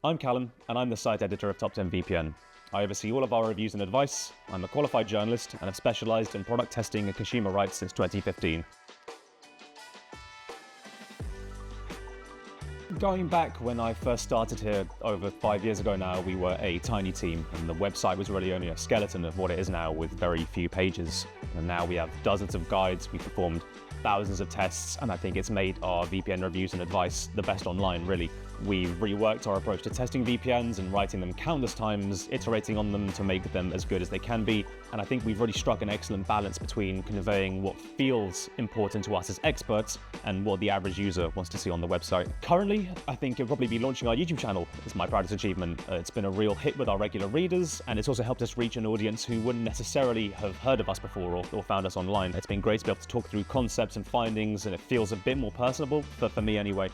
I'm Callum, and I'm the site editor of Top 10 VPN. I oversee all of our reviews and advice. I'm a qualified journalist and have specialized in product testing and consumer rights since 2015. Going back when I first started here over 5 years ago now, we were a tiny team, and the website was really only a skeleton of what it is now with very few pages. And now we have dozens of guides, we performed thousands of tests, and I think it's made our VPN reviews and advice the best online, really. We've reworked our approach to testing VPNs and writing them countless times, iterating on them to make them as good as they can be, and I think we've really struck an excellent balance between conveying what feels important to us as experts and what the average user wants to see on the website. Currently, I think it'll probably be launching our YouTube channel as my proudest achievement. It's been a real hit with our regular readers, and it's also helped us reach an audience who wouldn't necessarily have heard of us before or found us online. It's been great to be able to talk through concepts and findings, and it feels a bit more personable, for me anyway.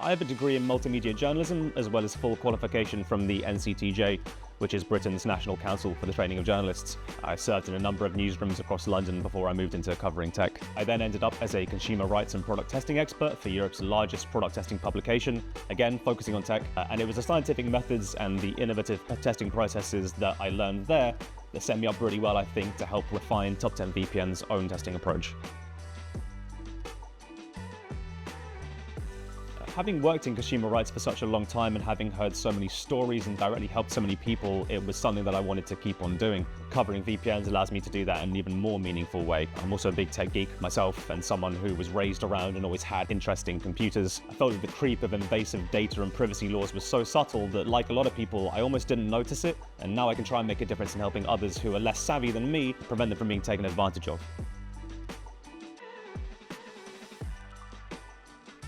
I have a degree in multimedia journalism, as well as full qualification from the NCTJ, which is Britain's National Council for the Training of Journalists. I served in a number of newsrooms across London before I moved into covering tech. I then ended up as a consumer rights and product testing expert for Europe's largest product testing publication, again focusing on tech, and it was the scientific methods and the innovative testing processes that I learned there that set me up really well, I think, to help refine Top 10 VPN's own testing approach. Having worked in consumer rights for such a long time and having heard so many stories and directly helped so many people, it was something that I wanted to keep on doing. Covering VPNs allows me to do that in an even more meaningful way. I'm also a big tech geek myself and someone who was raised around and always had interest in computers. I felt that the creep of invasive data and privacy laws was so subtle that, like a lot of people, I almost didn't notice it, and now I can try and make a difference in helping others who are less savvy than me prevent them from being taken advantage of.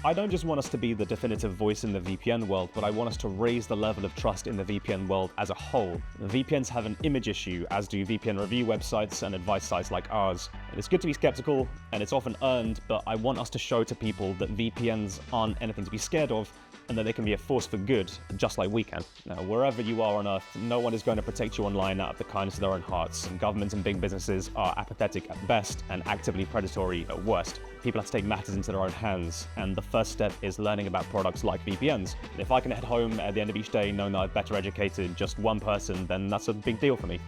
I don't just want us to be the definitive voice in the VPN world, but I want us to raise the level of trust in the VPN world as a whole. VPNs have an image issue, as do VPN review websites and advice sites like ours. It's good to be skeptical, and it's often earned, but I want us to show to people that VPNs aren't anything to be scared of, and that they can be a force for good, just like we can. Now, wherever you are on Earth, no one is going to protect you online out of the kindness of their own hearts, and governments and big businesses are apathetic at best and actively predatory at worst. People have to take matters into their own hands, and the first step is learning about products like VPNs. If I can head home at the end of each day knowing that I've better educated just one person, then that's a big deal for me.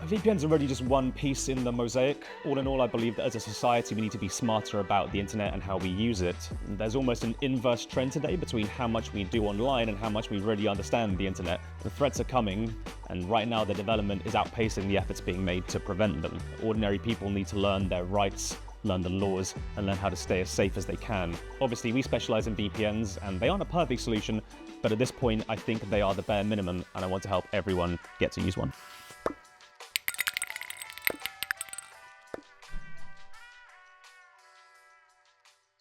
VPNs are really just one piece in the mosaic. All in all, I believe that as a society we need to be smarter about the internet and how we use it. There's almost an inverse trend today between how much we do online and how much we really understand the internet. The threats are coming, and right now the development is outpacing the efforts being made to prevent them. Ordinary people need to learn their rights, learn the laws, and learn how to stay as safe as they can. Obviously, we specialize in VPNs, and they aren't a perfect solution, but at this point I think they are the bare minimum, and I want to help everyone get to use one.